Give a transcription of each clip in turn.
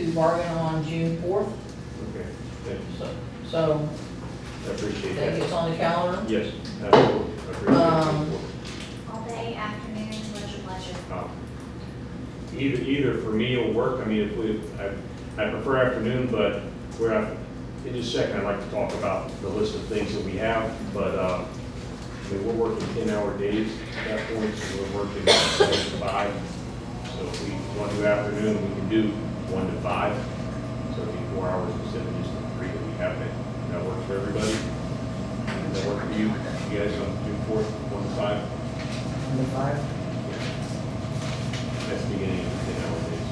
to bargain on June 4th. Okay, thank you. So I appreciate that that. gets on the calendar. Yes, absolutely. I appreciate it. All day, afternoon, what's your pleasure? Either for me or work, I mean, I prefer afternoon, but in just a second, I'd like to talk about the list of things that we have, but, I mean, we're working 10-hour days at that point, so we're working 7 to 5. So if we want to do afternoon, we can do 1 to 5. So it'd be 4 hours instead of just the 3 that we have now. That works for everybody? Does that work for you? You guys on June 4th, 1 to 5? 1 to 5. That's the beginning of the 10-hour days.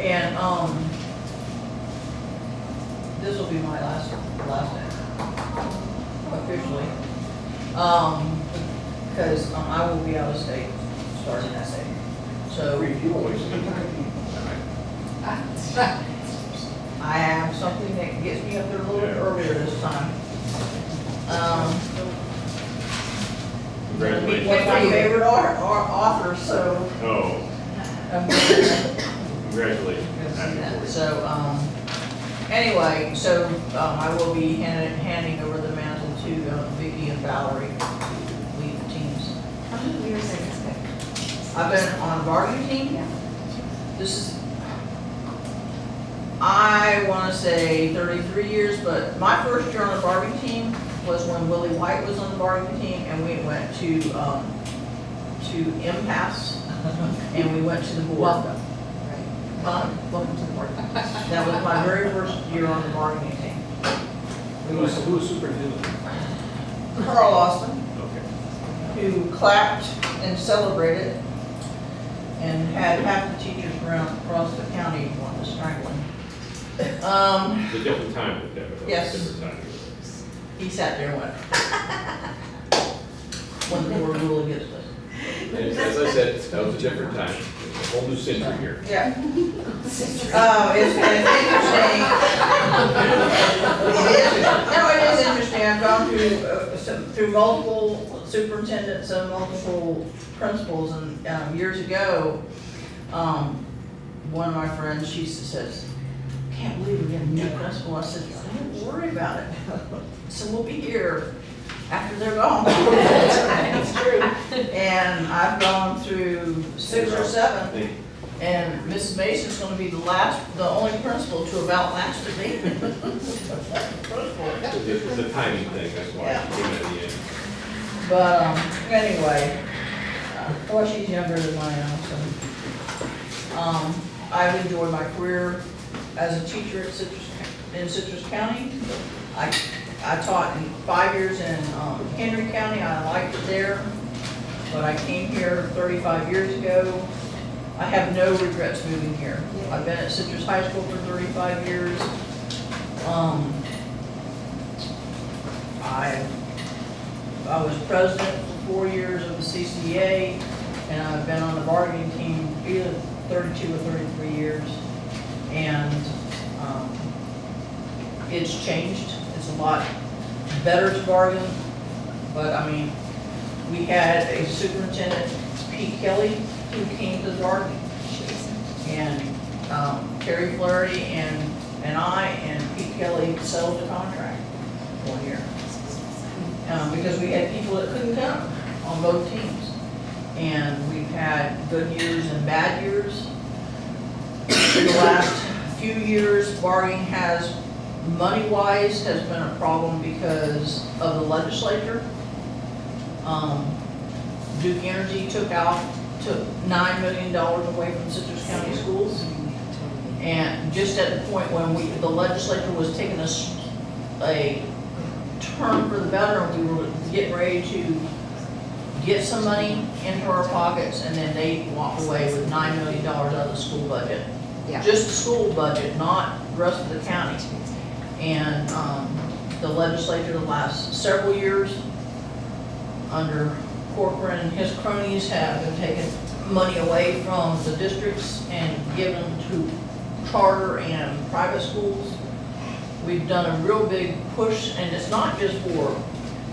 And, this will be my last day, officially. Because I will be out of state starting that day. So You always need I have something that gets me up there a little bit earlier this time. One of Congratulations. my favorite authors, so. Oh, I'm congratulations. Happy for you. So, anyway, so, I will be handing over the mantle to Vicki and Valerie to lead the teams. How many years has this been? I've been on a bargaining team. Yeah. This is, I want to say 33 years, but my first year on the bargaining team was when Willie White was on the bargaining team, and we went to impasse, and we went to the board. Welcome. Huh? Welcome to the board. That was my very first year on the bargaining team. Who was superintendent? Carl Austin, Okay. who clapped and celebrated, and had half the teachers around across the county wanting to strangle him. It's a different time with them. Yes. Different time. He sat there and went, when the board ruled against us. And as I said, that was a different time. It's a whole new century here. Yeah. It's interesting. It is interesting. I've gone through multiple superintendents and multiple principals, and years ago, one of my friends, she says, "Can't believe we're getting a new principal." I said, "Don't worry about it. So we'll be here after they're gone." It's true. And I've gone through 6 or 7. And Mrs. Mason's gonna be the only principal to have outlasted me. It's a timing thing, that's why Yeah. it came at the end. But, anyway, well, she's younger than I am, so. I've enjoyed my career as a teacher in Citrus County. I taught in 5 years in Henry County. I liked it there, but I came here 35 years ago. I have no regrets moving here. I've been at Citrus High School for 35 years. I was president for 4 years of the CCEA, and I've been on the bargaining team either 32 or 33 years. And it's changed. It's a lot better to bargain, but I mean, we had a superintendent, Pete Kelly, who came to the bargaining. And Terry Flaherty and I and Pete Kelly settled the contract 1 year. Because we had people that couldn't come on both teams. And we've had good years and bad years. In the last few years, bargaining has, money-wise, has been a problem because of the legislature. Duke Energy took $9 million away from Citrus County schools. And just at the point when the legislature was taking a turn for the better, and we were getting ready to get some money into our pockets, and then they walked away with $9 million out of the school budget. Yeah. Just the school budget, not the rest of the county. And the legislature the last several years, under Corcoran and his cronies, have been taking money away from the districts and given to charter and private schools, we've done a real big push, and it's not just for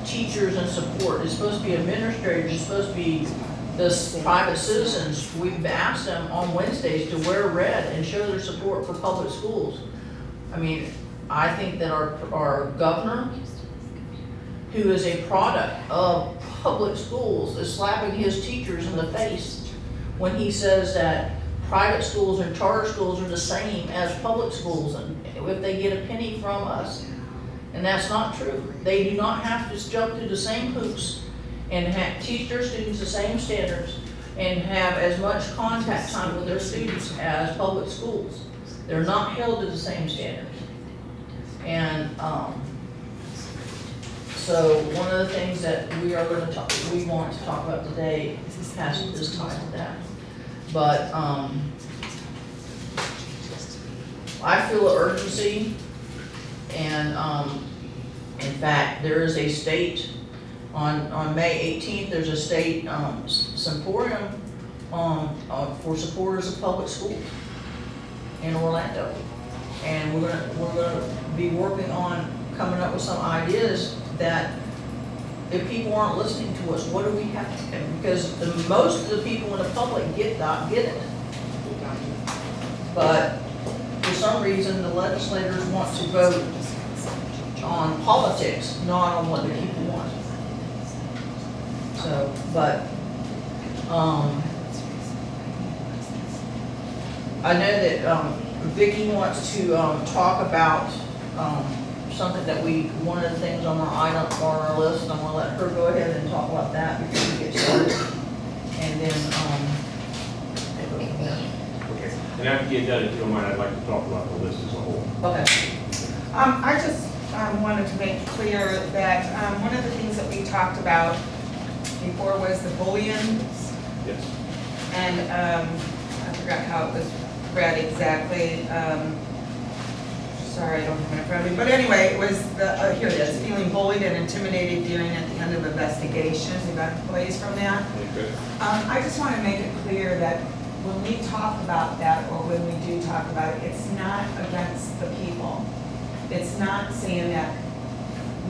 teachers and support, it's supposed to be administrators, it's supposed to be the private citizens. We've asked them on Wednesdays to wear red and show their support for public schools. I mean, I think that our governor, who is a product of public schools, is slapping his teachers in the face when he says that private schools and charter schools are the same as public schools, and if they get a penny from us. And that's not true. They do not have to jump through the same hoops and teach their students the same standards and have as much contact time with their students as public schools. They're not held to the same standards. And so one of the things that we want to talk about today is tied to that. But I feel an urgency, and in fact, there is a state on May 18th. There's a state symposium for supporters of public schools in Orlando, and we're gonna be working on coming up with some ideas that if people aren't listening to us, what do we have to do? Because most of the people in the public get it. But for some reason, the legislators want to vote on politics, not on what the people want. So, but, I know that, Vicki wants to, talk about, something that one of the things on our list. I'm gonna let her go ahead and talk about that before we get started. And then, we'll go from there. Okay. And after you get done, if you don't mind, I'd like to talk about the list as a whole. Okay. I just wanted to make clear that one of the things that we talked about before was the bullying, Yes. and I forgot how it was read exactly. Sorry, I don't have it in front of me, but anyway, it was here it is, feeling bullied and intimidated during at the end of investigation. We got employees from that. Okay. I just want to make it clear that when we talk about that, or when we do talk about it, it's not against the people. It's not saying that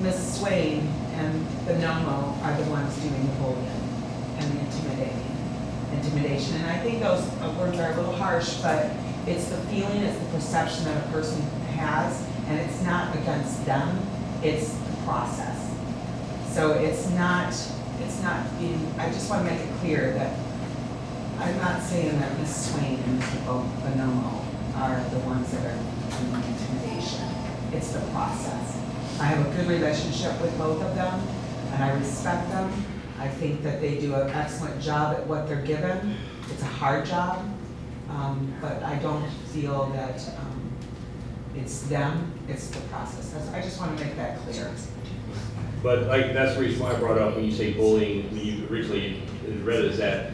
Ms. Swain and the NOMO are the ones doing the bullying and the intimidation. And I think those words are a little harsh, but it's the feeling, it's the perception that a person has, and it's not against them, it's the process. So it's not being, I just want to make it clear that I'm not saying that Ms. Swain and Mr. Bonomo are the ones that are doing the intimidation. It's the process. I have a good relationship with both of them, and I respect them. I think that they do an excellent job at what they're given. It's a hard job, but I don't feel that it's them, it's the process. I just want to make that clear. But that's the reason why I brought up when you say bullying, when you originally read it as that,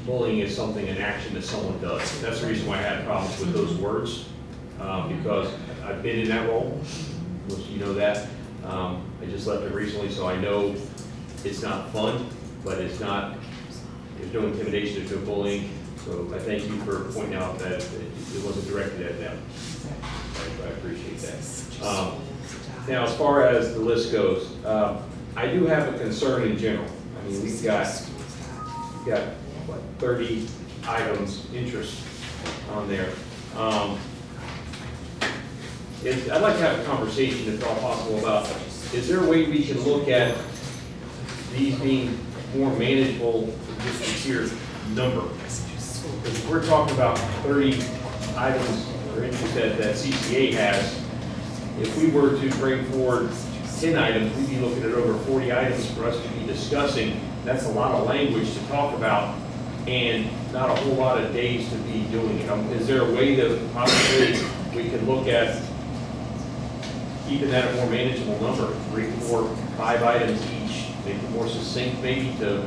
bullying is something, an action that someone does. That's the reason why I had problems with those words, because I've been in that role, which you know that. I just left it recently, so I know it's not fun, but it's not, there's no intimidation, there's no bullying. So I thank you for pointing out that it wasn't directed at them. I appreciate that. Now, as far as the list goes, I do have a concern in general. I mean, we've got what, 30 items, interest on there. I'd like to have a conversation, if at all possible, about is there a way we can look at these being more manageable than just a sheer number? Because we're talking about 30 items or interest that CCEA has. If we were to bring forward 10 items, we'd be looking at over 40 items for us to be discussing. That's a lot of language to talk about and not a whole lot of days to be doing it. Is there a way that possibly we could look at keeping that a more manageable number, 3, 4, 5 items each, make it more succinct maybe to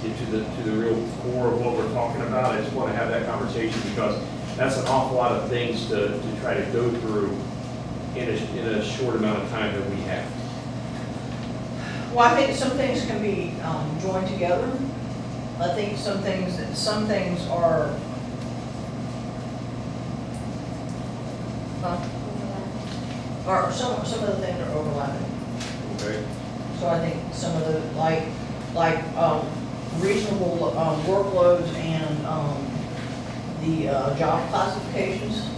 get to the real core of what we're talking about? I just want to have that conversation because that's an awful lot of things to try to go through in a short amount of time that we have. Well, I think some things can be joined together. I think some things are. or some of the things are overlapping. Okay. So I think some of the, reasonable, workloads and, the, job classifications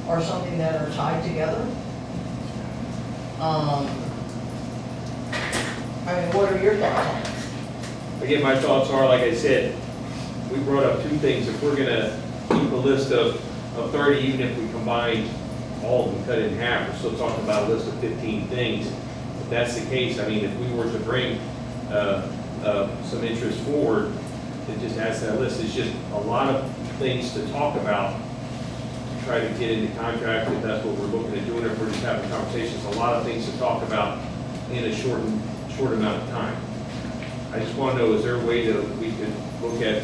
are something that are tied together. I mean, what are your thoughts on it? Again, my thoughts are, like I said, we brought up two things. If we're gonna keep a list of 30, even if we combine all of them, cut it in half, we're still talking about a list of 15 things. If that's the case, I mean, if we were to bring some interest forward, it just adds to that list. It's just a lot of things to talk about, to try to get into contract, if that's what we're looking at doing, if we're just having conversations, a lot of things to talk about in a short amount of time. I just want to know, is there a way that we could look at,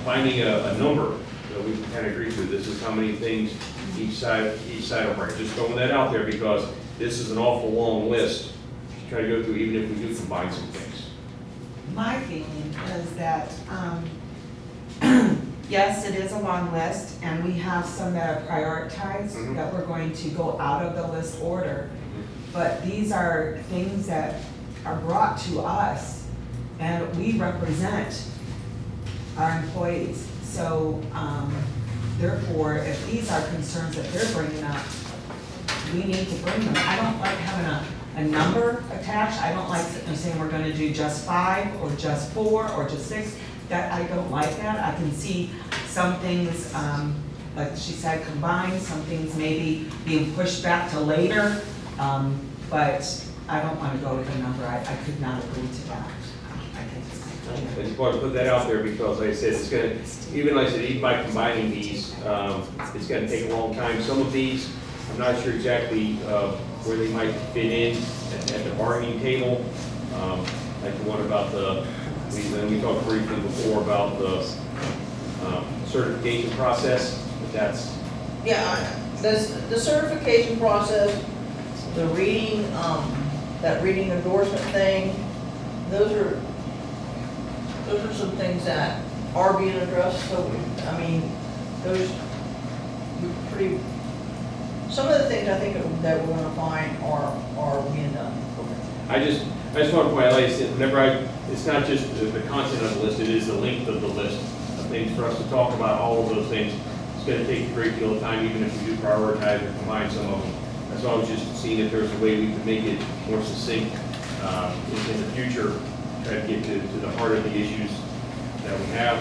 finding a number that we can kind of agree to? This is how many things each side will bring. Just throwing that out there because this is an awful long list to try to go through, even if we do combine some things. My feeling is that, yes, it is a long list, and we have some that are prioritized, that we're going to go out of the list order. But these are things that are brought to us, and we represent our employees. So, therefore, if these are concerns that they're bringing up, we need to bring them. I don't like having a number attached. I don't like saying we're gonna do just 5, or just 4, or just 6. That, I don't like that. I can see some things, like she said, combined, some things maybe being pushed back to later. But I don't want to go with a number. I could not agree to that. I think it's I just want to put that out there because, like I said, it's going to, even like I said, even by combining these, it's going to take a long time. Some of these, I'm not sure exactly where they might fit in at the bargaining table. Like the one about we talked briefly before about the certification process, but that's. Yeah, the certification process, the reading, that reading endorsement thing, those are some things that are being addressed, so, I mean, those, pretty, some of the things I think that we're gonna find are being done. I just want to point out, like I said, it's not just the content of the list, it is the length of the list of things for us to talk about, all of those things. It's going to take a great deal of time, even if we do prioritize or combine some of them. That's why I was just seeing if there's a way we could make it more succinct in the future, try to get to the heart of the issues that we have.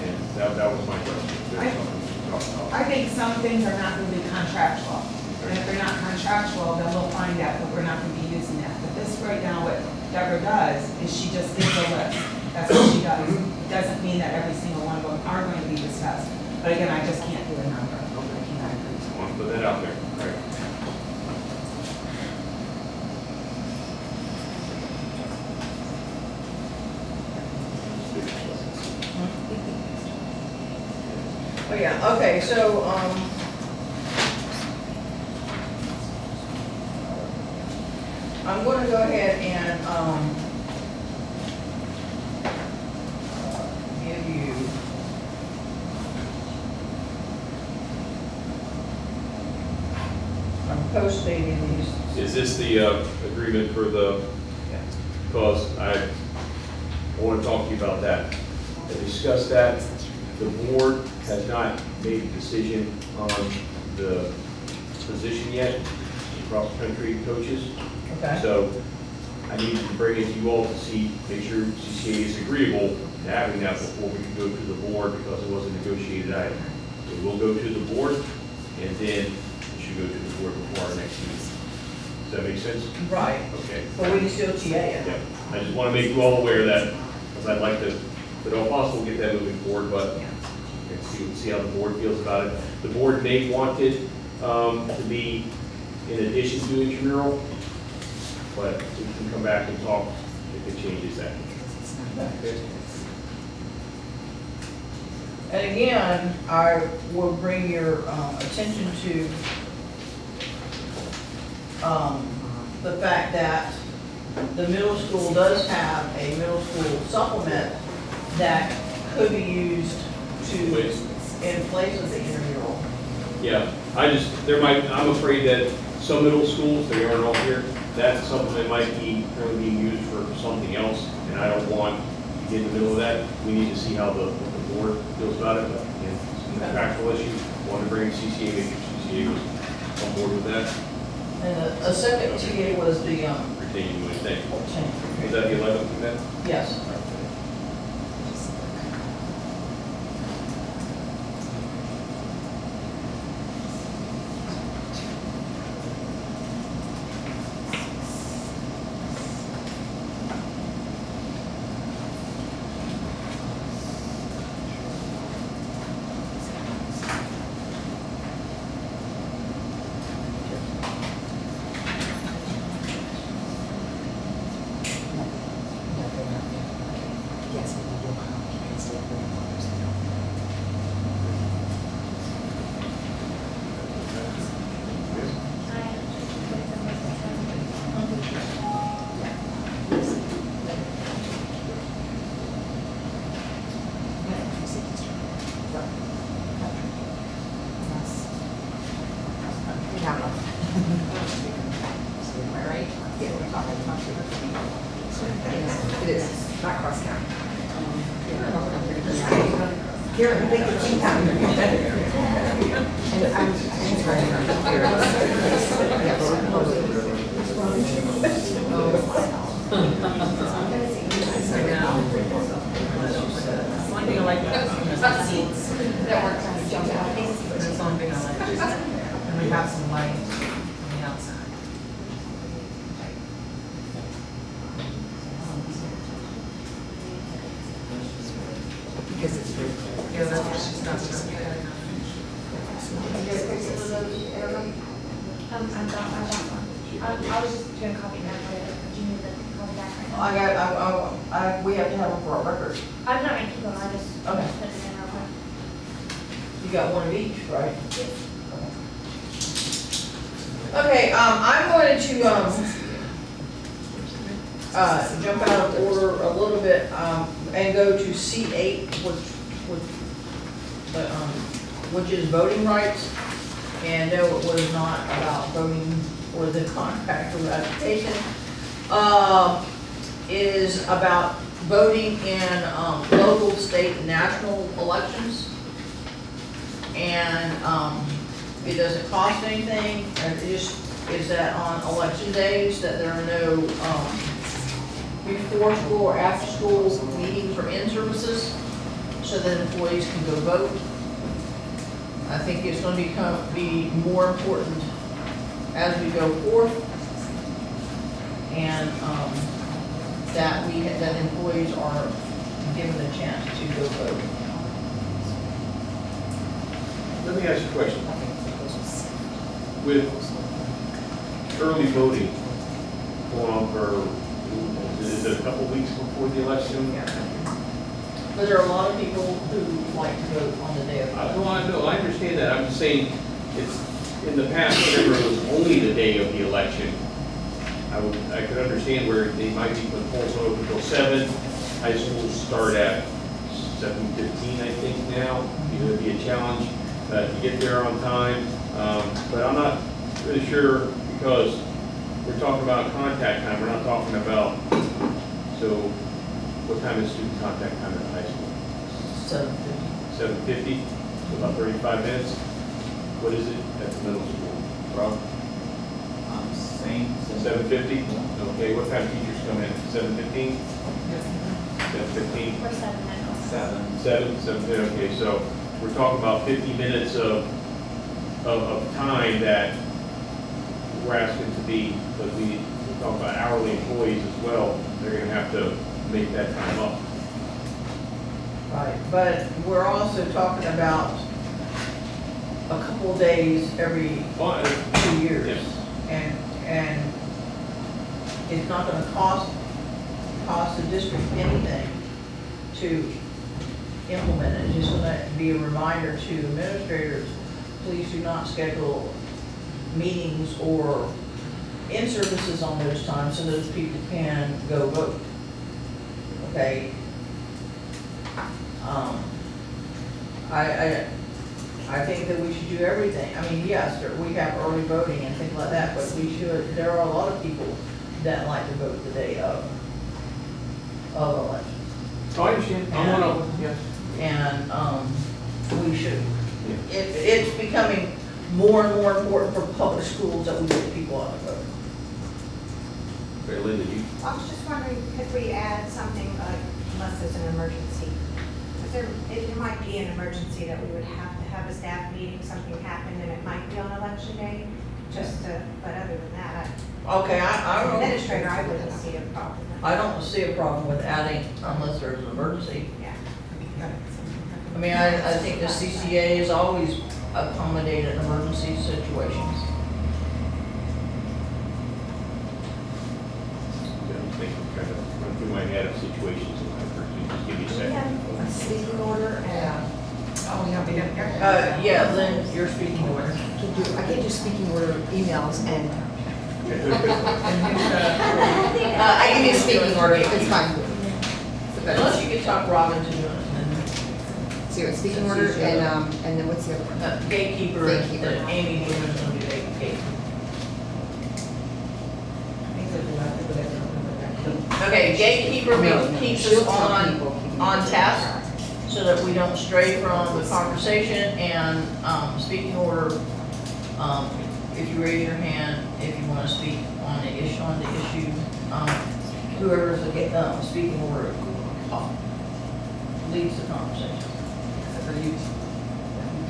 And that was my question. If there's something we can talk about. I think some things are not going to be contractual. And if they're not contractual, then we'll find out that we're not going to be using that. But this right now, what Deborah does is she just gives a list. That's what she does. It doesn't mean that every single one of them are going to be discussed. But again, I just can't do a number. I cannot agree to I want to put that out there. All right. Oh, yeah, okay, so, I'm gonna go ahead and, give you I'm post-dating these. Is this the agreement for the, because I want to talk to you about that. I discussed that. The board has not made a decision on the position yet, cross-country coaches. Okay. So I need to bring it to you all to see, make sure CCEA is agreeable to having that before we can go to the board because it was a negotiated item. So we'll go to the board and then we should go to the board before our next meeting. Does that make sense? Right, Okay. but we can still TA it. Yeah, I just want to make you all aware of that, because I'd like to, if at all possible, get that moving forward, but see how the board feels about it. The board may want it to be in addition to intramural, but we can come back and talk if it changes that. Okay. And again, I will bring your attention to the fact that the middle school does have a middle school supplement that could be used to, in place of the intramural. Yeah, I'm afraid that some middle schools, they aren't all here, that's something that might be really being used for something else, and I don't want to get in the middle of that. We need to see how the board feels about it, but again, it's a factual issue. Want to bring CCA, make sure CCA was on board with that. And a second TA was the, Retaining my thing. 14th. Is that the 11th then? Yes. Yes, we will. It's still very Am I right? Yeah, we're talking about it is, not cross county. Here, I think it's in town. And I'm One thing I like about the seats that weren't trying to jump out. That's one thing I like. And we have some light on the outside. because it's very Yeah, that's what she's got. I got one. I was just gonna copy that, but you need to copy that right now. we have to have them for our record. I'm not gonna keep them, I just Okay. put it in real quick. You got one of each, right? Okay, I'm going to, jump out of order a little bit, and go to C8, which is voting rights. And no, it was not about voting for the contract or ratification. Is about voting in, local, state, and national elections. And, it doesn't cost anything, and it just is that on election days that there are no, before school or after school meetings or in-services, so that employees can go vote. I think it's gonna be more important as we go forth, and, that employees are given the chance to go vote. Let me ask you a question. With early voting going on for, is it a couple weeks before the election? But there are a lot of people who like to vote on the day of voting. No, I understand that. I'm just saying, it's, in the past, whenever it was only the day of the election, I could understand where they might be, when polls are open until 7. High schools start at 7:15, I think now. It'll be a challenge to get there on time. But I'm not really sure, because we're talking about contact time, we're not talking about, so what time is student contact time at high school? 7:50. 7:50, so about 35 minutes. What is it at the middle school? Rob? Same. 7:50? Okay, what time teachers come in? 7:15? 7:15? We're 7 minutes. 7:50, okay, so we're talking about 50 minutes of time that we're asking to be, but we're talking about hourly employees as well. They're gonna have to make that time up. Right, but we're also talking about a couple of days every But, 2 years. Yeah. And it's not gonna cost the district anything to implement it. It's just gonna be a reminder to administrators, please do not schedule meetings or in-services on those times so those people can go vote. Okay? I I think that we should do everything. I mean, yes, we have early voting and things like that, but we should, there are a lot of people that like to vote the day of elections. Oh, I understand. I'm one of them, yes. And, we should, it's becoming more and more important for public schools that we get people out to vote. Okay, Linda, you? I was just wondering, could we add something, unless there's an emergency? Because it might be an emergency that we would have to have a staff meeting, something happened, and it might be on election day, but other than that, Okay, as I an don't, administrator, I wouldn't see a problem. I don't see a problem with adding unless there's an emergency. Yeah. I mean, I think the CCEA has always accommodated emergency situations. I think I'm trying to run through my head of situations in my first, just give me a second. A speaking order and, oh, yeah, we don't. Yeah, Lynn, your speaking order. I can't do speaking order emails and, I can do speaking order, it's fine. Unless you could talk Robin to doing it, So you're at speaking order and then what's the other one? then gatekeeper, Gatekeeper. that Amy Blumen's gonna do gatekeeper. Okay, gatekeeper means keeps She'll us tell people. on task, so that we don't stray from the conversation, and, speaking order, if you raise your hand, if you wanna speak on the issue, whoever's speaking order, leads the conversation. Except for you.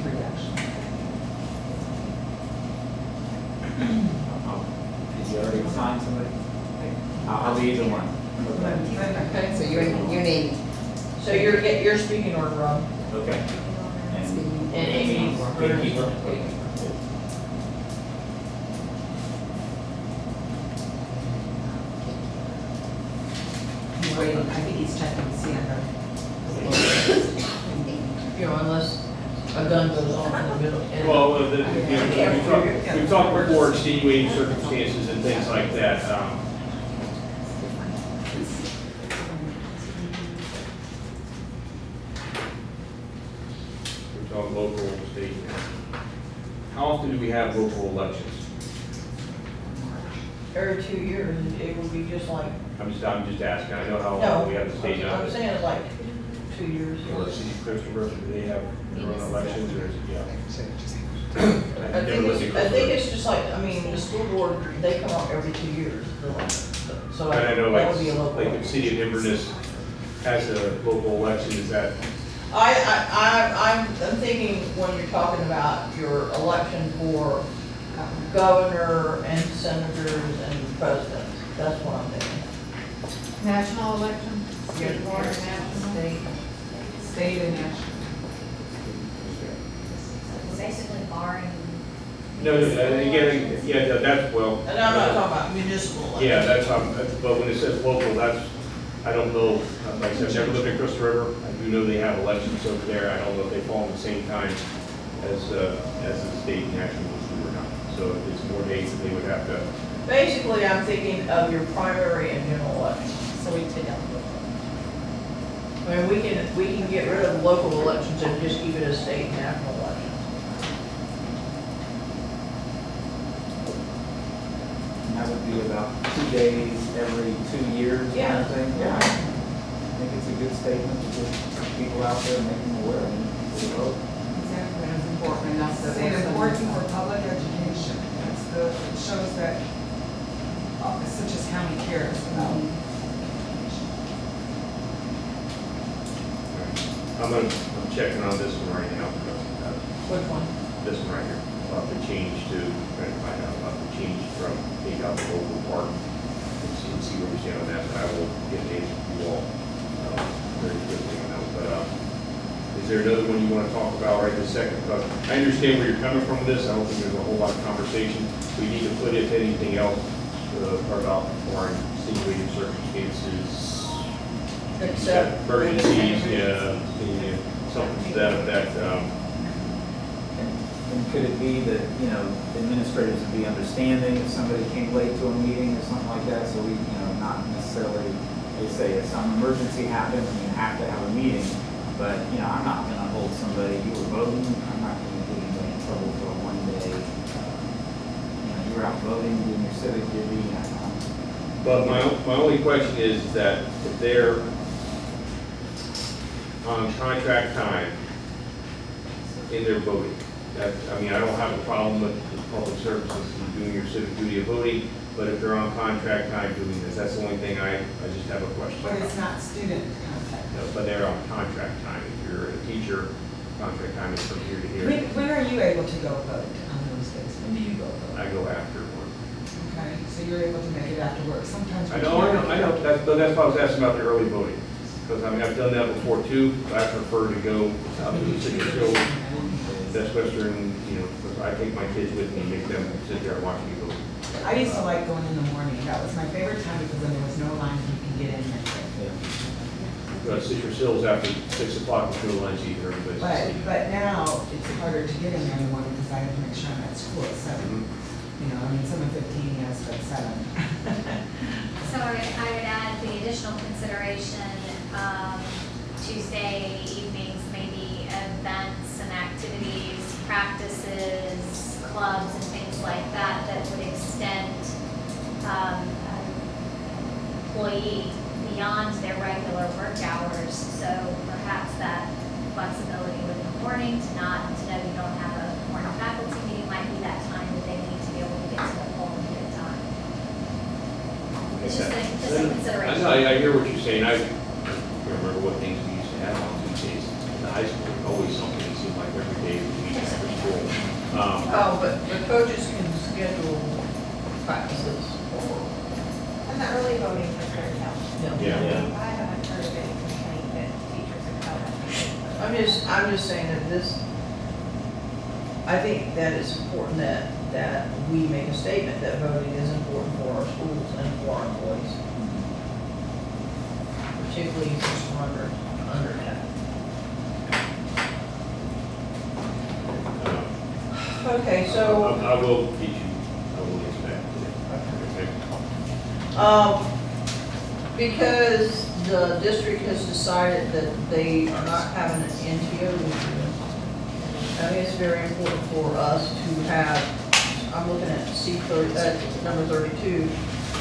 Three actually. Did you already assign somebody? I'll be either one. Okay, So you're Amy. so you're speaking order, Rob, Okay. And Speaking. and Amy. gatekeeper? He's waiting, I think he's checking to see under. You know, unless a gun goes off in the middle. Well, we've talked before extenuating circumstances and things like that. We're talking local, state. How often do we have local elections? Every 2 years, it would be just like, I'm just asking. I know how no, long we have the state now. I'm saying like 2 years. Or the city of Christopher, do they have their own elections or is it, yeah? I think it's just like, I mean, the school board, they come out every 2 years, the elections. So And I know that would be a local. like the city of Inverness has a local election, is that, I'm thinking when you're talking about your election for governor and senators and presidents, that's what I'm thinking. National election, state board, national. State and national. Basically barring. no, again, yeah, that's, well. And I'm not talking about municipal elections. Yeah, that's, but when it says local, that's, I don't know, like I said, I've never lived in Crystal River. I do know they have elections over there. I don't know if they fall at the same time as the state and national do or not. So if it's more days that they would have to, Basically, I'm thinking of your primary and general elections. So we take out the local. I mean, we can get rid of local elections and just keep it as state and national elections. And that would be about 2 days every 2 years, kind of thing? Yeah. I think it's a good statement to get people out there and make them aware and people to vote. Exactly, it's important enough that. It's important for public education. It shows that Citrus County cares about. I'm checking on this one right now. Which one? This one right here, about the change to, trying to find out about the change from take out the local park. And see where we stand on that, but I will get an answer from you all very quickly on that. But is there another one you want to talk about right this second? Because I understand where you're coming from with this. I don't think there's a whole lot of conversation. We need to put if anything else about foreign extenuating circumstances, Except. emergencies, something to that effect. And could it be that, administrators would be understanding if somebody came late to a meeting or something like that? So we, not necessarily, they say if some emergency happens and you have to have a meeting, but, I'm not gonna hold somebody, you were voting, I'm not gonna you're out voting, doing your civic duty. But my only question is that if they're on contract time in their voting, that, I mean, I don't have a problem with the public services and doing your civic duty of voting, but if they're on contract time doing this, that's the only thing I just have a question But it's about. not student contact. No, but they're on contract time. If you're a teacher, contract time is from here to here. When are you able to go vote on those days? When do you go vote? I go after one. Okay, so you're able to make it after work. Sometimes we I can't. know, but that's why I was asking about the early voting. Because I mean, I've done that before too. I prefer to go out to the city of Hill, Best Western, you know, because I take my kids with me and make them sit there and watch me vote. I used to like going in the morning. That was my favorite time because then there was no line, you could get in there. Citrus Hills after 6 o'clock before lunch, either everybody's asleep. But now it's harder to get in there in the morning because I have to make sure I'm at school at 7. Mhm. You know, I mean, 7:15, yes, but 7. So I would add the additional consideration, Tuesday evenings, maybe events and activities, practices, clubs and things like that, that would extend, an employee beyond their regular work hours. So perhaps that flexibility within the morning to know you don't have a morning faculty meeting might be that time that they need to be able to get to the poll and get it done. It's just a consideration. I hear what you're saying. I can't remember what things we used to have on Tuesdays in the high school. Always something, it seemed like every day of the week after school. Oh, but the coaches can schedule practices or, And the early voting was very helpful. Yeah. I haven't heard of any complaint that teachers have felt. I'm just saying that this, I think that it's important that we make a statement that voting is important for our schools and for our employees. Particularly since we're under that. Okay, so. I will get you, I will get back to you. Okay. Because the district has decided that they are not having an NTO this year, I think it's very important for us to have, I'm looking at number 32,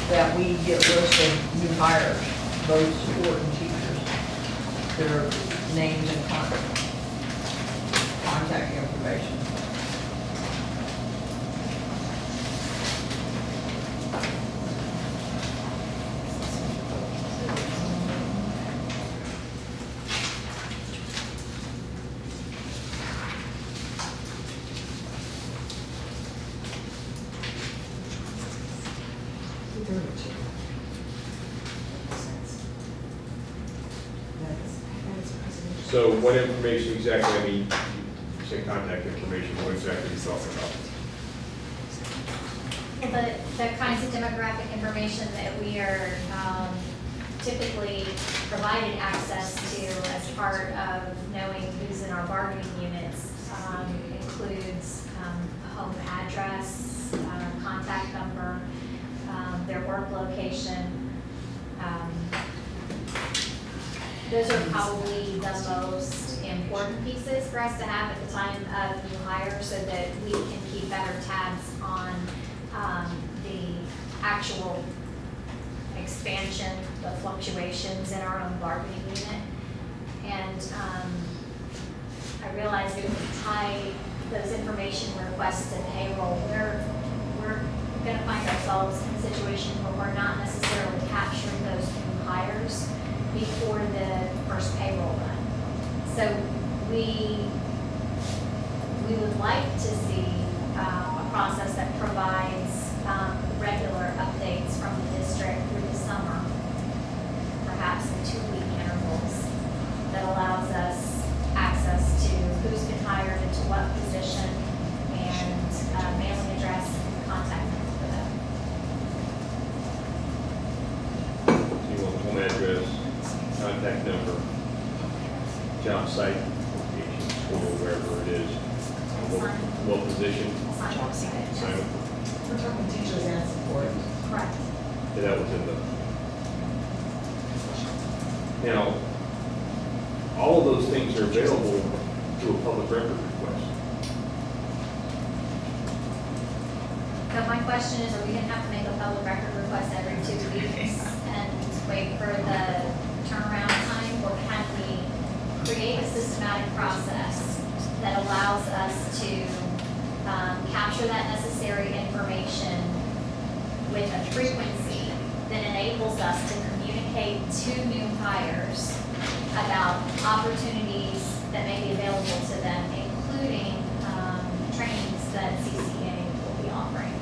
that we get lists of new hires, both support and teachers, their names and contact information. So what information exactly, I mean, you say contact information, what exactly are you talking about? Well, the kinds of demographic information that we are typically provided access to as part of knowing who's in our bargaining units includes a home address, contact number, their work location. Those are probably the most important pieces for us to have at the time of new hire so that we can keep better tabs on the actual expansion, the fluctuations in our own bargaining unit. And I realize that if we tie those information requests to payroll, we're going to find ourselves in a situation where we're not necessarily capturing those new hires before the first payroll run. So we would like to see a process that provides regular updates from the district through the summer, perhaps in 2-week intervals, that allows us access to who's been hired into what position and mailing address and contact number for them. You want home address, contact number, job site, location, school, wherever it is, what position, assignment. We're talking teachers and support. Correct. Yeah, that was in the. Now, all of those things are available through a public record request. So my question is, are we gonna have to make a public record request every 2 weeks and wait for the turnaround time? Or can we create a systematic process that allows us to capture that necessary information with a frequency that enables us to communicate to new hires about opportunities that may be available to them, including trainings that CCEA will be offering.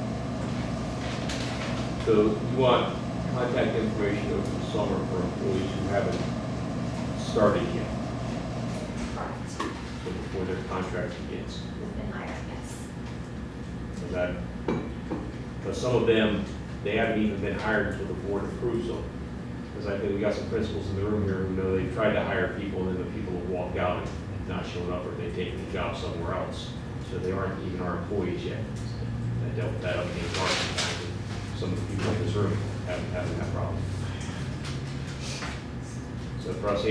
So you want contact information over the summer for employees who haven't started yet, Correct. so before their contract begins. Who've been hired, yes. So that, but some of them, they haven't even been hired until the board approves them. Because I think we got some principals in the room here who know they've tried to hire people and then the people have walked out and not shown up, or they've taken the job somewhere else. So they aren't even our employees yet. I dealt with that up in March sometimes, and some of the people in this room haven't had that problem. So for us,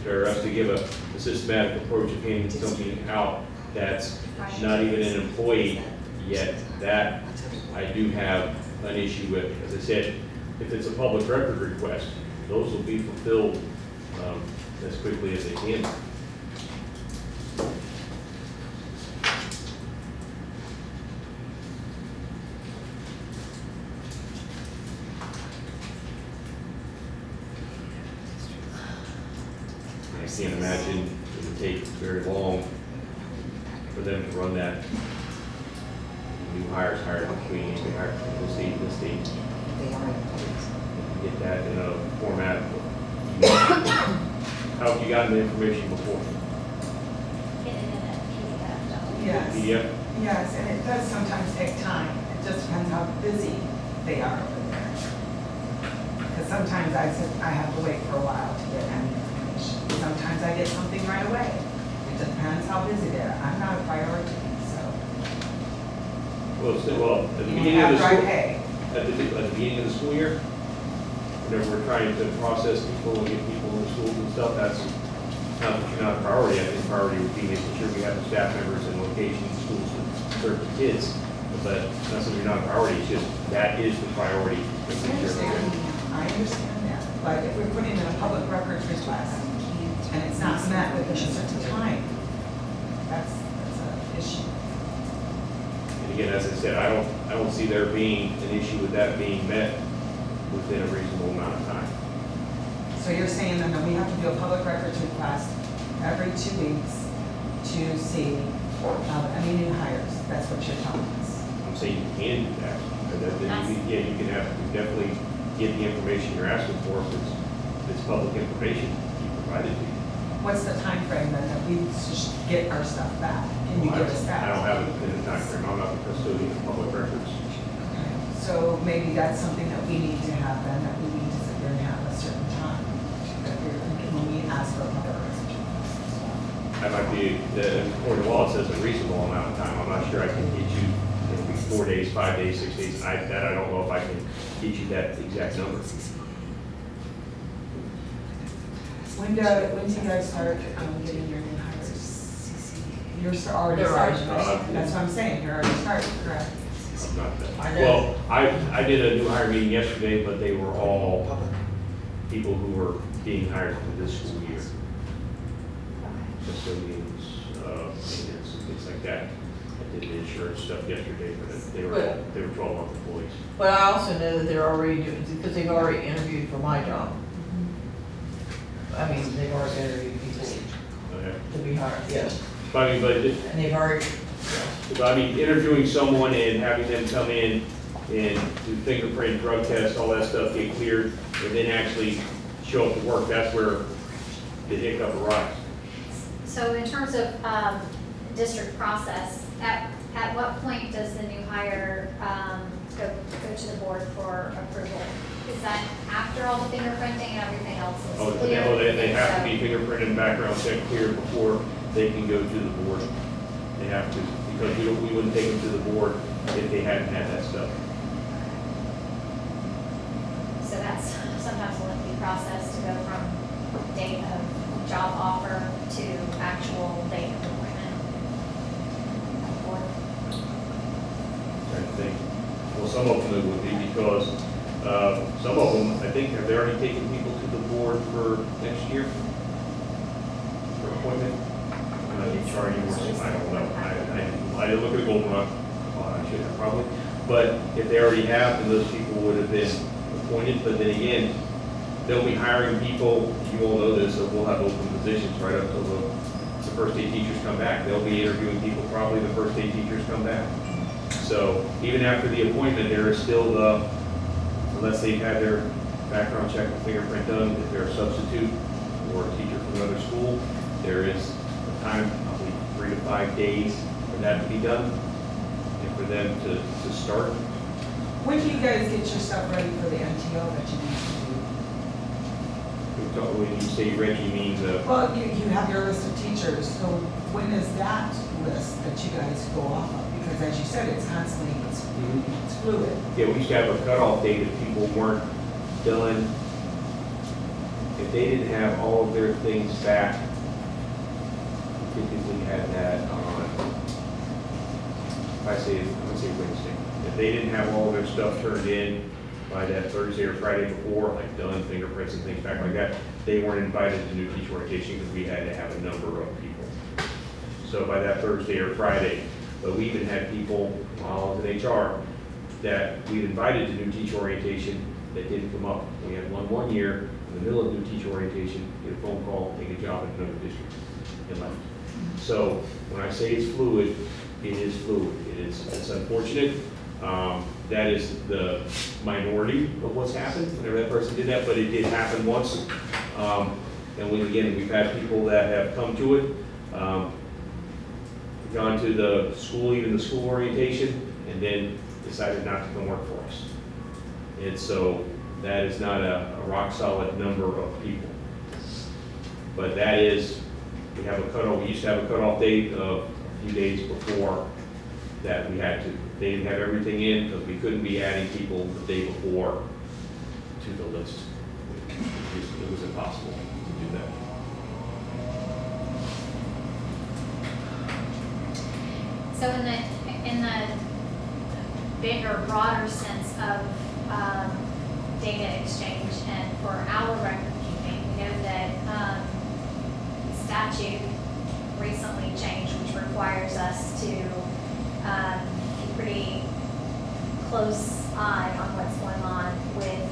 for us to give a systematic approach of handing something out that's not even an employee yet, that I do have an issue with. As I said, if it's a public record request, those will be fulfilled as quickly as they can. I can't imagine it would take very long for them to run that. New hires hired between, they hired from this date and this date. They are employees. Get that in a format. How have you gotten the information before? Get it in a PDF. Yes. PDF? Yes, and it does sometimes take time. It just depends how busy they are over there. Because sometimes I have to wait for a while to get any information. Sometimes I get something right away. It depends how busy they are. I'm not a priority, so. Well, at the beginning of the After I school, pay. at the beginning of the school year, whenever we're trying to process people and get people in the schools and stuff, that's not that you're not a priority. I think priority would be making sure we have the staff members and location in schools to serve the kids. But that's not you're not a priority, it's just that is the priority. I understand that, but if we're putting in a public records request and it's not met within a certain time, that's an issue. And again, as I said, I don't see there being an issue with that being met within a reasonable amount of time. So you're saying then that we have to do a public records request every 2 weeks to see, new hires, that's what you're telling us. I'm saying you can do that. You can definitely get the information you're asking for if it's public information you provided to you. What's the time frame then that we should get our stuff back? Can you give us that? I don't have it in the time frame. I'm not the custodian of public records. Okay. So maybe that's something that we need to have then, that we need to sit there and have a certain time that we're thinking when we ask for a public records request. I might be, according to law, it says a reasonable amount of time. I'm not sure I can get you, it'll be 4 days, 5 days, 6 days. I don't know if I can get you that exact number. When do you guys start getting your new hires? You're already They're already started, started. that's what I'm saying, you're already started, correct? I'm not that. I know. Well, I did a new hire meeting yesterday, but they were all people who were being hired for this school year. Custodians, maintenance, and things like that. I did the insurance stuff yesterday, but they were 12-month employees. But I also know that they're already doing, because they've already interviewed for my job. I mean, they've already interviewed people Okay. to be hired, yes. But And they've already, interviewing someone and having them come in and do fingerprint, drug test, all that stuff, get cleared, and then actually show up to work, that's where the hiccup arrives. So in terms of district process, at what point does the new hire go to the board for approval? Is that after all the fingerprinting and everything else is Oh, clear? they have to be fingerprint and background check cleared before they can go to the board. They have to, because we wouldn't take them to the board if they hadn't had that stuff. So that's sometimes a lengthy process to go from date of job offer to actual date of appointment. Board. Trying to think. Well, some of them it would be because, some of them, I think, have they already taken people to the board for next year? For appointment? I'm not even sure anymore, so I don't know. I didn't look at the Goldenrod, I should have probably. But if they already have, then those people would have been appointed. But then again, they'll be hiring people, you all know this, so we'll have open positions right up till the first day teachers come back. They'll be interviewing people probably the first day teachers come back. So even after the appointment, there is still the, unless they've had their background check and fingerprint done, if they're a substitute or a teacher from another school, there is a time, probably 3 to 5 days for that to be done and for them to start. When do you guys get your stuff ready for the MTO that you need to do? When you say Reggie means, Well, you have your list of teachers, so when is that list that you guys go off of? Because as you said, it's constantly, it's fluid. yeah, we used to have a cutoff date if people weren't done. If they didn't have all of their things back, we typically had that on, I'm gonna say Wednesday. If they didn't have all their stuff turned in by that Thursday or Friday before, like done fingerprints and things back like that, they weren't invited to new teacher orientation because we had to have a number of people. So by that Thursday or Friday, but we even had people, while I was in HR, that we'd invited to new teacher orientation that didn't come up. We had one year, in the middle of new teacher orientation, get a phone call, take a job at another district, and left. So when I say it's fluid, it is fluid. It's unfortunate. That is the minority of what's happened whenever that person did that, but it did happen once. And again, we've had people that have come to it, gone to the school, even the school orientation, and then decided not to come work for us. And so that is not a rock solid number of people. But that is, we have a cutoff, we used to have a cutoff date of a few days before that we had to. They didn't have everything in because we couldn't be adding people the day before to the list. It was impossible to do that. So in the bigger, broader sense of data exchange and for our record keeping, we know that statute recently changed, which requires us to keep pretty close eye on what's going on with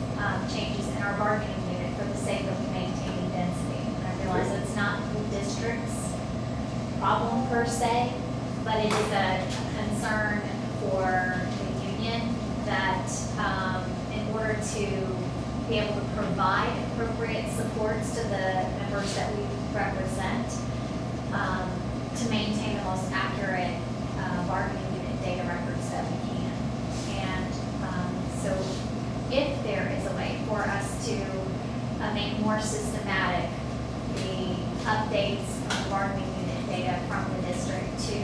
changes in our bargaining unit for the sake of maintaining density. And I realize it's not the district's problem per se, but it is a concern for the union that in order to be able to provide appropriate supports to the members that we represent, to maintain the most accurate bargaining unit data records that we can. And so if there is a way for us to make more systematic the updates of the bargaining unit data from the district to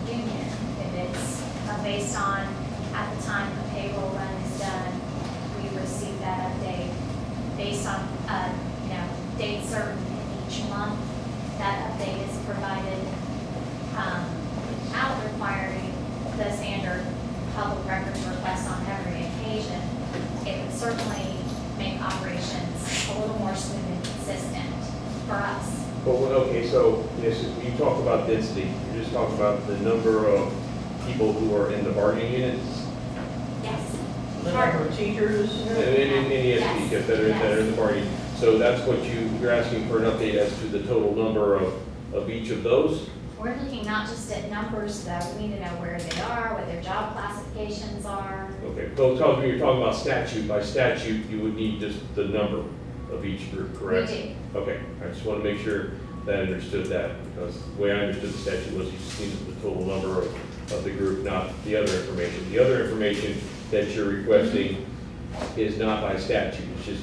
the union, if it's based on at the time the payroll run is done, we receive that update based on date certain in each month, that update is provided without requiring the standard public records request on every occasion. It would certainly make operations a little more smooth and consistent for us. Well, okay, so yes, you talk about density. You just talk about the number of people who are in the bargaining unit. Yes. The number of teachers. In ESP, Yes. that are in the bargaining. So that's what you're asking for an update as to the total number of each of those? We're looking not just at numbers, though. We need to know where they are, what their job classifications are. Okay, well, when you're talking about statute, by statute, you would need just the number of each group, correct? We do. Okay, I just want to make sure that I understood that, because the way I understood the statute was you just needed the total number of the group, not the other information. The other information that you're requesting is not by statute, it's just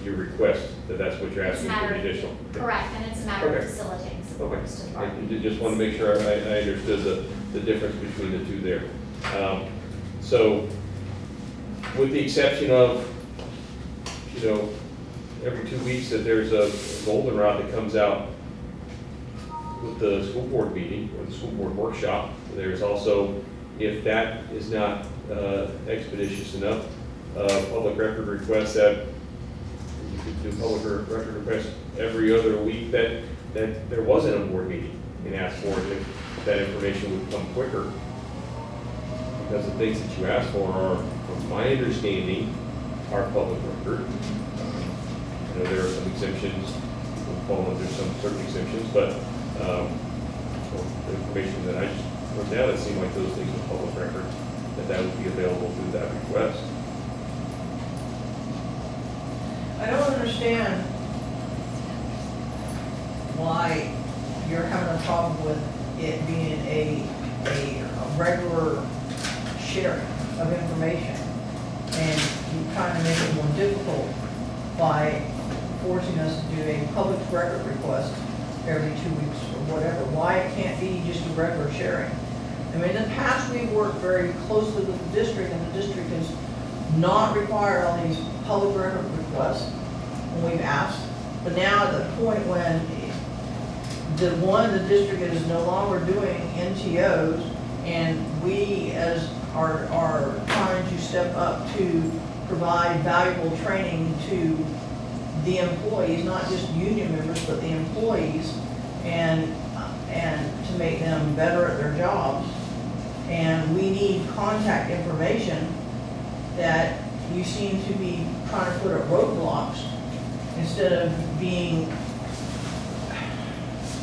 your request, that's what you're It's a asking for matter the of- additional. Correct, and it's a matter of Okay. facilitating Okay, supports to the I bargaining. just want to make sure I understood the difference between the two there. So, with the exception of, every 2 weeks that there's a goldenrod that comes out with the school board meeting or the school board workshop, there's also, if that is not expeditious enough. Public record request that you could do public record request every other week that there wasn't a board meeting and ask for it, if that information would come quicker. Because the things that you ask for are, from my understanding, are public record. I know there are some exemptions, we'll fall under some certain exemptions, but for the information that I just wrote down, it seemed like those things were public record, that would be available through that request. I don't understand why you're having a problem with it being a regular sharing of information. And you kind of make it more difficult by forcing us to do a public record request every 2 weeks or whatever. Why it can't be just a regular sharing? I mean, in the past, we've worked very closely with the district, and the district has not required all these public record requests when we've asked. But now at the point when the district is no longer doing NTOs, and we as are trying to step up to provide valuable training to the employees, not just union members, but the employees, and to make them better at their jobs. And we need contact information that you seem to be trying to put at roadblocks instead of being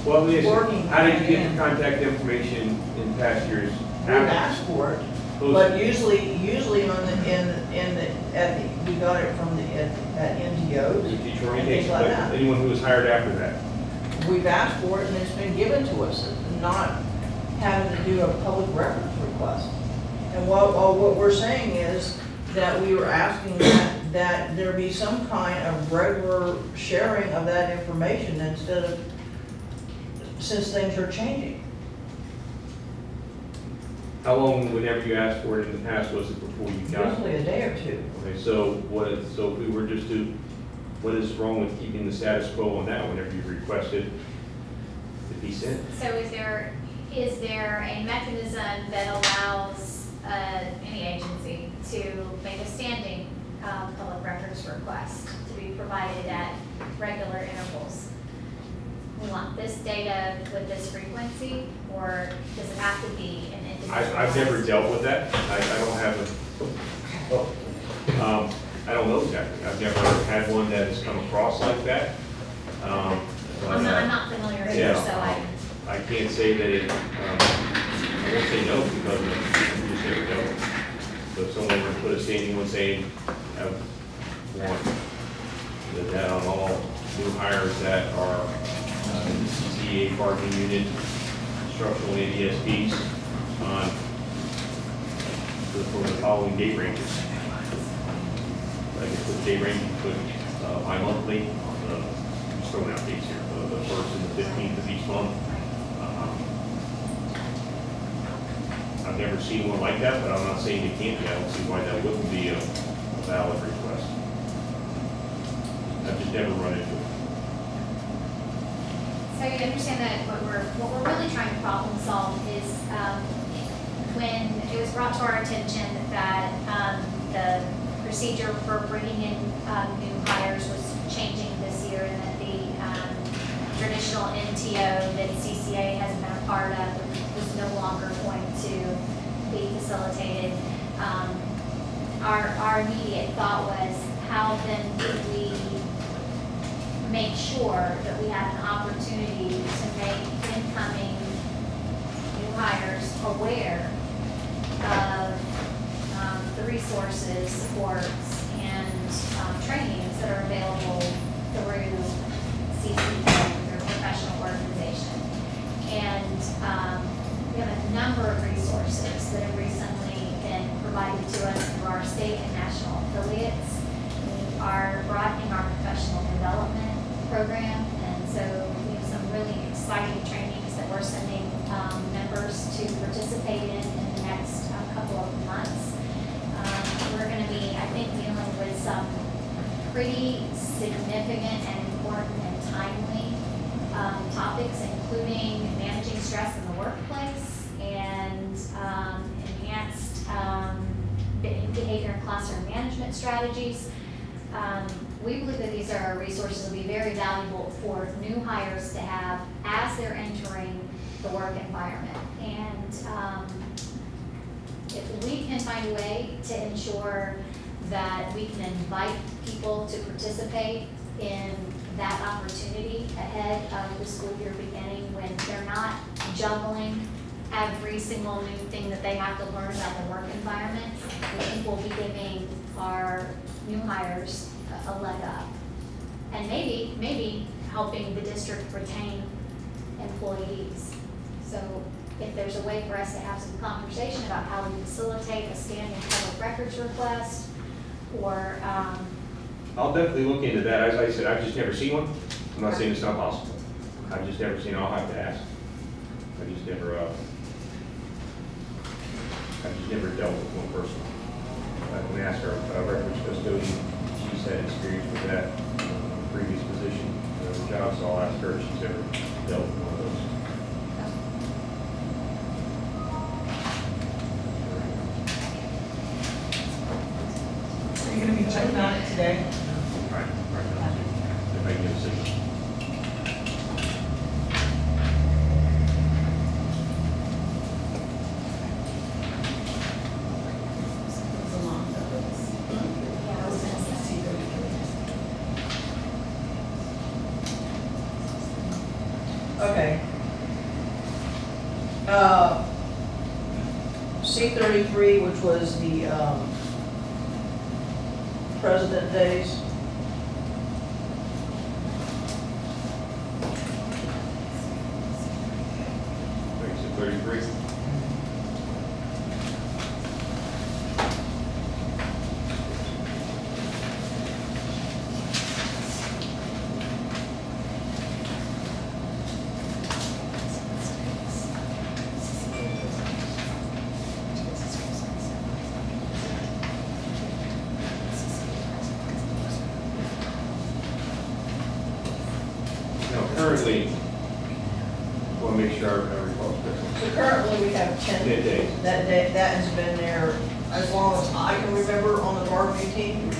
Well, let me ask working you, how did you get hand the in hand. contact information in past years? We've asked for it, but usually on we got it from at NGOs The teacher and things orientation, like but that. anyone who was hired after that? We've asked for it and it's been given to us, not having to do a public records request. And what we're saying is that we were asking that there be some kind of regular sharing of that information instead of, since things are changing. How long, whenever you asked for it in the past, was it before you got it? Usually a day or two. Okay, so so if we were just to, what is wrong with keeping the status quo on that whenever you requested to be sent? So is there a mechanism that allows any agency to make a standing public records request to be provided at regular intervals? We want this data with this frequency, or does it have to be an individual? I've never dealt with that. I don't have I don't know exactly. I've never had one that has come across like that. But, I'm not familiar either, yeah, so I can't say that it, I won't say no because we just never know. So if someone were to put a standing one saying, I want that on all new hires that are in the CCEA bargaining unit, instructional ADSPs on for the following date ranges. I can put date range, put bi-monthly on the, just throwing out dates here, the 1st and the 15th of each month. I've never seen one like that, but I'm not saying it can't be. I don't see why that wouldn't be a valid request. I've just never run into it. So you understand that what we're really trying to problem solve is when it was brought to our attention that the procedure for bringing in new hires was changing this year, and that the traditional NTO that CCA has been a part of was no longer going to be facilitated. Our immediate thought was, how then could we make sure that we have an opportunity to make incoming new hires aware of the resources, supports, and trainings that are available through CCEA, their professional organization. And we have a number of resources that have recently been provided to us through our state and national affiliates. We are broadening our professional development program, and so we have some really exciting trainings that we're sending members to participate in the next couple of months. We're going to be, I think, dealing with some pretty significant and important and timely topics, including managing stress in the workplace and enhanced behavior and classroom management strategies. We believe that these are resources that will be very valuable for new hires to have as they're entering the work environment. And if we can find a way to ensure that we can invite people to participate in that opportunity ahead of the school year beginning, when they're not juggling every single new thing that they have to learn about the work environment, we think we'll be giving our new hires a leg up. And maybe helping the district retain employees. So if there's a way for us to have some conversation about how we facilitate a standing public records request, or, I'll definitely look into that. As I said, I've just never seen one. I'm not saying it's not possible. I've just never seen it. I'll have to ask. I've just never dealt with one person. I can ask our records custodian. She's had experience with that previous position, job, so I'll ask her if she's ever dealt with one of those. Are you gonna be checking on it today? Right now, if I can get a signal. It's a long notice. yeah, I was gonna say. Okay. C-33, which was the, President Days. Makes it 33. Now, currently, I want to make sure I recall correctly. So currently, we have 10 10 days. That has been there as long as I can remember on the bargaining team.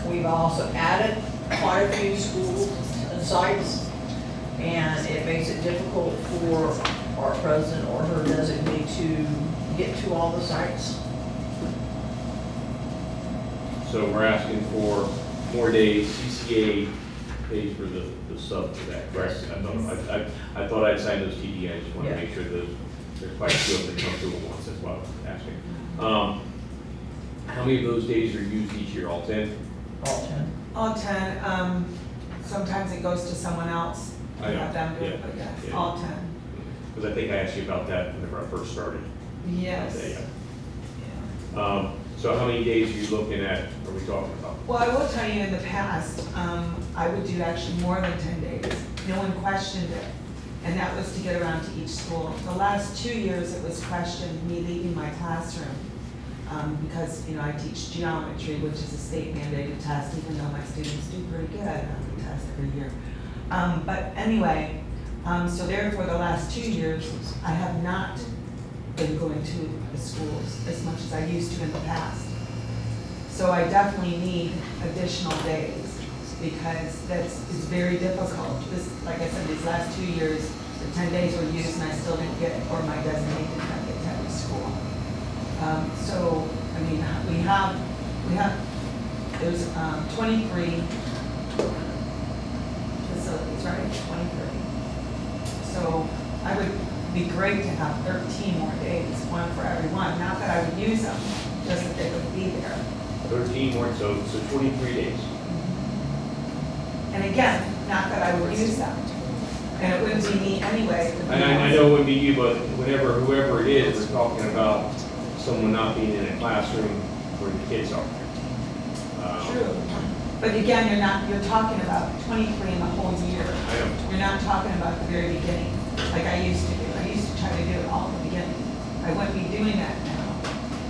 We've also added quite a few schools and sites, and it makes it difficult for our president or her designee to get to all the sites. So we're asking for more days, CCA pays for the sub for that, correct? I thought I'd signed those TD, I just wanted to Yeah. make sure that there's quite a few of them that come through at once, that's why I was asking. How many of those days are used each year, all 10? All 10. All 10, sometimes it goes to someone else. I know, Have them do it, yeah, but yes, yeah. all 10. Because I think I asked you about that whenever I first started. Yes. Yeah. Yeah. So how many days are you looking at, are we talking about? Well, I will tell you, in the past, I would do actually more than 10 days. No one questioned it, and that was to get around to each school. The last 2 years, it was questioned, me leaving my classroom, because, I teach geometry, which is a state mandated test, even though my students do pretty good on the test every year. But anyway, so therefore, the last 2 years, I have not been going to the schools as much as I used to in the past. So I definitely need additional days, because it's very difficult. This, like I said, these last 2 years, the 10 days were used and I still didn't get, or my designee did not get to every school. So, I mean, we have, there's 23 facilities, right? 23. So I would be great to have 13 more days, one for everyone. Not that I would use them, just that they would be there. 13 more, so 23 days. And again, not that I would use them. And it wouldn't be me anyway. it would be And I know it wouldn't be you, but whoever it is, we're talking about someone not being in a classroom where the kids are. True. But again, you're talking about 23 in the whole year. I know. You're not talking about the very beginning, like I used to do. I used to try to do it all at the beginning. I wouldn't be doing that now.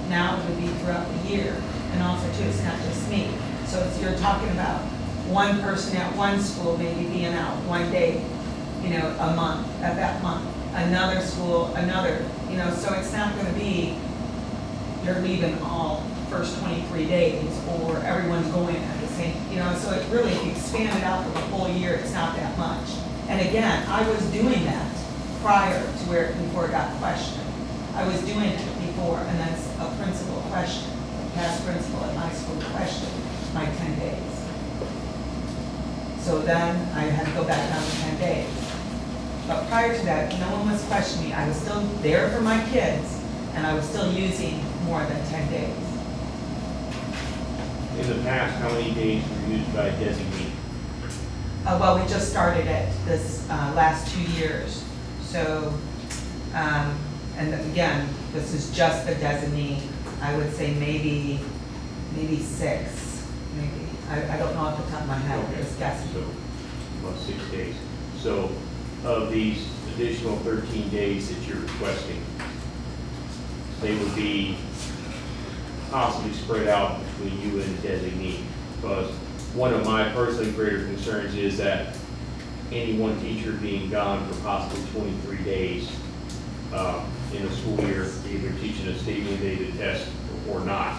Now it would be throughout the year. And also too, it's not just me. So you're talking about one person at one school maybe being out one day, a month, at that month. Another school, another, so it's not gonna be, you're leaving all first 23 days, or everyone's going at the same, so it really, if you expand it out for the whole year, it's not that much. And again, I was doing that prior to before it got questioned. I was doing it before, and then a principal questioned, a past principal at my school questioned my 10 days. So then I had to go back down to 10 days. But prior to that, no one was questioning me. I was still there for my kids, and I was still using more than 10 days. In the past, how many days were used by designee? Well, we just started it this last 2 years. So, and again, this is just the designee. I would say maybe 6, maybe. I don't know off the top of my head, I'm Okay. just guessing. So, about 6 days. So, of these additional 13 days that you're requesting, they would be possibly spread out between you and the designee. Because one of my personally greater concerns is that any one teacher being gone for possibly 23 days in a school year, either teaching a state mandated test or not,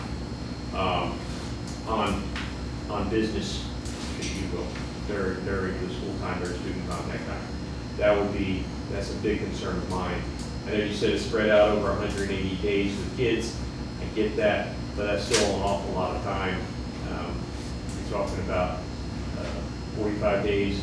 on business, if you will, during the school time, during student contact time. That's a big concern of mine. I know you said it's spread out over 180 days with kids. I get that, but that's still an awful lot of time. You're talking about 45 days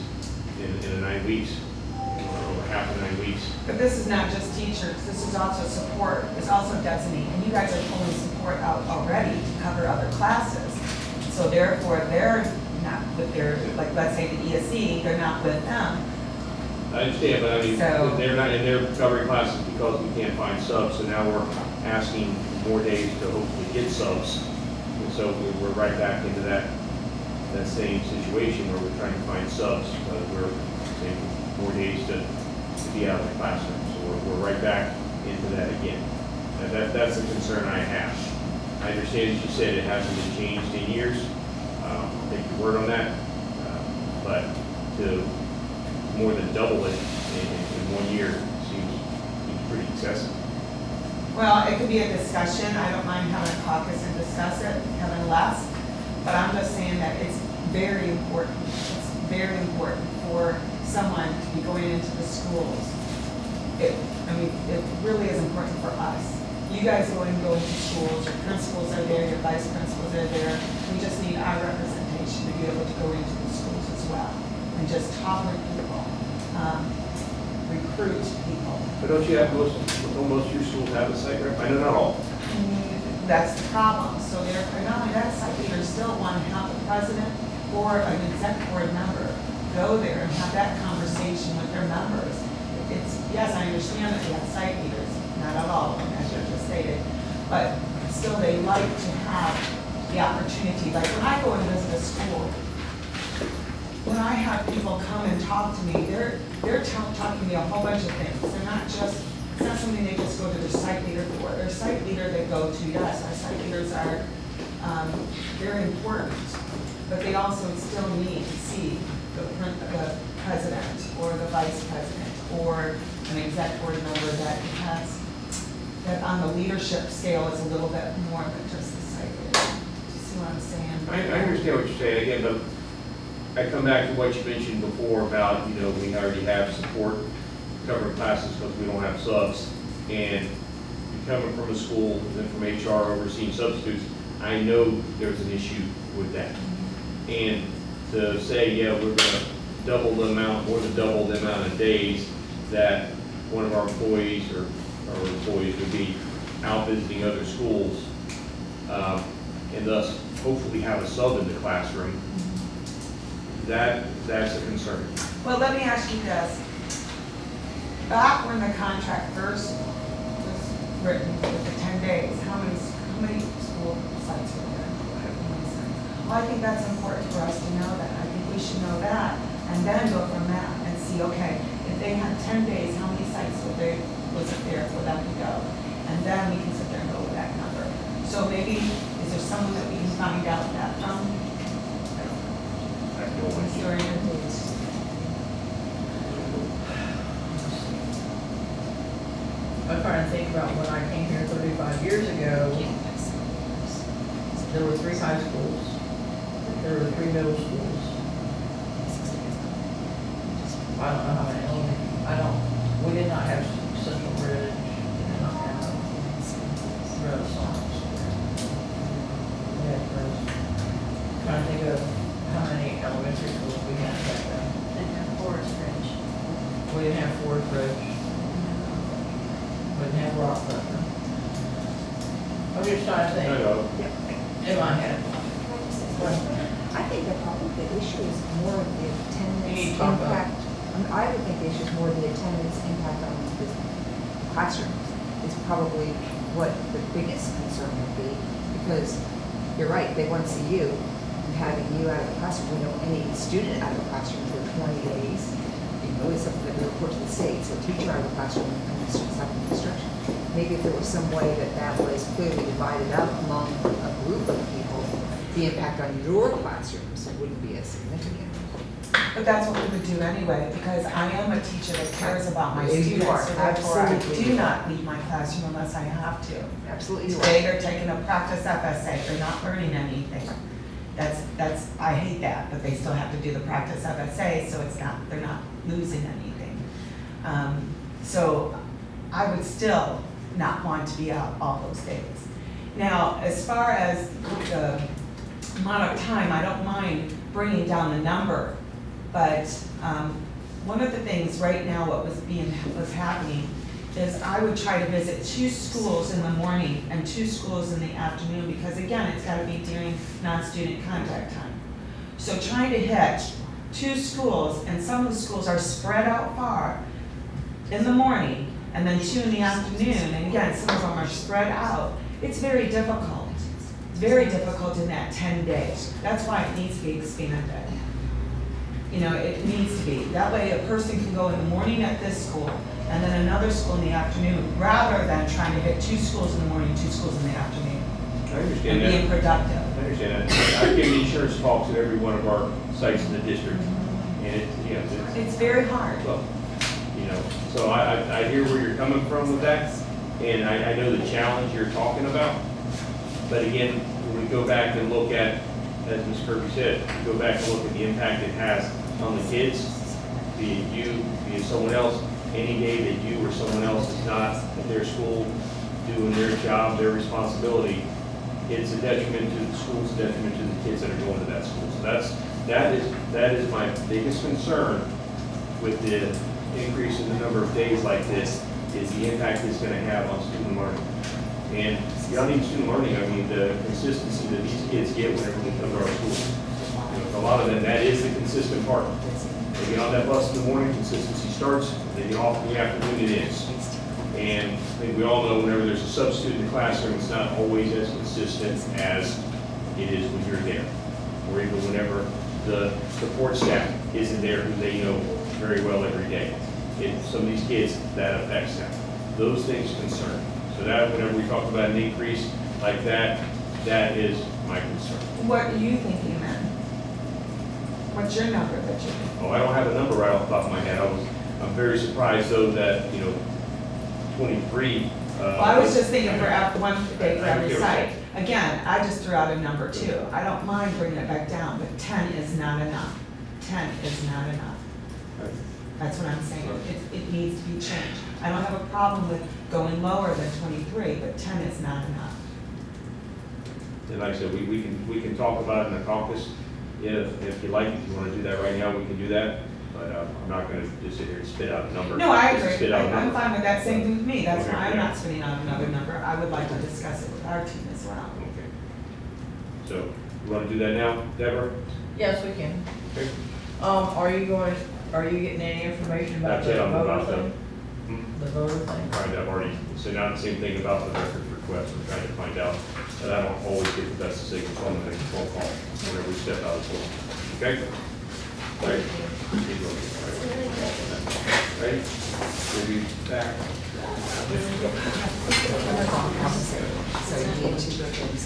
in 9 weeks, or over half of 9 weeks. But this is not just teachers, this is also support, it's also designee. And you guys are pulling support out already to cover other classes. So therefore, they're not with their, like, let's say the ESE, they're not with them. I understand, but I mean, So- they're not, and they're covering classes because we can't find subs, so now we're asking more days to hopefully get subs. And so we're right back into that same situation where we're trying to find subs, but we're saying more days to be out of the classroom. So we're right back into that again. And that's a concern I have. I understand, as you said, it hasn't been changed in years. I'll take your word on that. But to more than double it in 1 year seems pretty excessive. Well, it could be a discussion, I don't mind having a caucus and discuss it, having less, but I'm just saying that it's very important. It's very important for someone to be going into the schools. It really is important for us. You guys go into schools, your principals are there, your vice principals are there. We just need our representation to be able to go into the schools as well and just talk with people, recruit people. But don't most of your schools have a site rep? I know not all. That's the problem. So therefore, not only that, site leaders still want to have the president or an exec board member go there and have that conversation with their members. Yes, I understand that we have site leaders, not at all, as you just stated, but still they like to have the opportunity. Like when I go and visit a school, when I have people come and talk to me, they're talking to me a whole bunch of things. They're not just, it's not something they just go to their site leader for. Their site leader they go to, yes, our site leaders are very important, but they also still need to see the president or the vice president or an exec board member that on the leadership scale is a little bit more than just the site leader. Do you see what I'm saying? I understand what you're saying, again, but I come back to what you mentioned before about, we already have support covering classes because we don't have subs. And coming from a school, and from HR overseeing substitutes, I know there's an issue with that. And to say, yeah, we're gonna double the amount, more than double the amount of days that one of our employees or our employees would be out visiting other schools, and thus hopefully have a sub in the classroom, that's a concern. Well, let me ask you this. Back when the contract first was written with the 10 days, how many school sites were there? How many sites? Well, I think that's important for us to know that. I think we should know that and then go from that and see, okay, if they had 10 days, how many sites was it there for them to go? And then we can sit there and go with that number. So maybe, is there someone that we can find out that from? I have no idea. I'm trying to think about when I came here 35 years ago. there were 3 high schools, there were 3 middle schools. I don't know how many elementary, we did not have Central Ridge, we did not have Renaissance. We had trying to think of how many elementary schools we had back then. Didn't have Forest Ridge. We didn't have Forest Ridge. We didn't have Rock Thunder. I'm just trying to I think know. in my head. I think that probably the issue is more of the You need attendance to talk about- impact. I would think the issue is more the attendance impact on the classrooms. Is probably what the biggest concern would be, because you're right, they want to see you, and having you out of the classroom, we know any student out of the classroom for 20 days, you know, is something that we report to the state, so teacher out of the classroom and the students out of instruction. Maybe if there was some way that that was clearly divided up among a group of people, the impact on your classrooms wouldn't be as significant. But that's what we would do anyway, because I am a teacher that cares about my You students, are, so therefore I absolutely. do not leave my classroom unless I have to. Absolutely you are. Today they're taking a practice FSA, they're not learning anything. I hate that, but they still have to do the practice FSA, so they're not losing anything. So I would still not want to be out all those days. Now, as far as the amount of time, I don't mind bringing down the number, but one of the things right now, what was happening is I would try to visit 2 schools in the morning and 2 schools in the afternoon, because again, it's gotta be during non-student contact time. So trying to hit 2 schools, and some of the schools are spread out far in the morning, and then 2 in the afternoon, and again, some of them are spread out. It's very difficult. It's very difficult in that 10 days. That's why it needs to be expanded. You know, it needs to be. That way a person can go in the morning at this school, and then another school in the afternoon, rather than trying to hit 2 schools in the morning, 2 schools in the afternoon, I and understand being that. productive. I understand that. I've given insurance talks at every one of our sites in the district, and it's, It's very hard. well, you know, so I hear where you're coming from with that, and I know the challenge you're talking about. But again, when we go back and look at, as Ms. Kirby said, go back and look at the impact it has on the kids, be it you, be it someone else, any day that you or someone else is not at their school doing their job, their responsibility, it's a detriment to the school, it's a detriment to the kids that are going to that school. So that is my biggest concern with the increase in the number of days like this, is the impact it's gonna have on student learning. And beyond even student learning, I mean, the consistency that these kids get whenever they come to our schools. You know, for a lot of them, that is the consistent part. They get on that bus in the morning, consistency starts, they get off in the afternoon, it ends. And I think we all know whenever there's a substitute in the classroom, it's not always as consistent as it is when you're there. Or even whenever the support staff isn't there, who they know very well every day. Some of these kids, that affects them. Those things concern. So that, whenever we talk about an increase like that, that is my concern. What are you thinking then? What's your number that you're thinking? Oh, I don't have a number right off the top of my head. I'm very surprised though that, 23. Well, I was just thinking for one day for I every get what you're site. Again, I just threw out a number too. I don't mind bringing it back down, but 10 is not enough. 10 is not enough. That's what I'm saying. It needs to be changed. I don't have a problem with going lower than 23, but 10 is not enough. And like I said, we can talk about it in the caucus. If you like, if you want to do that right now, we can do that. But I'm not going to just sit here and spit out a number. No, I Just agree. spit out a I'm number. fine with that. Same thing with me. That's Okay, why I'm yeah. not spitting out another number. I would like to discuss it with our team as well. Okay. So, you want to do that now, Deborah? Yes, we can. Okay. Are you getting any information about That's the it, I'm voter about to. thing? The voter thing? Right, I've already sent out the same thing about the records request. I'm trying to find out, but I don't always get the best decision, so I'm going to make a phone call whenever we step out of the door. Okay? All right. Keep going. All right. We'll be back. So you need 2 bookends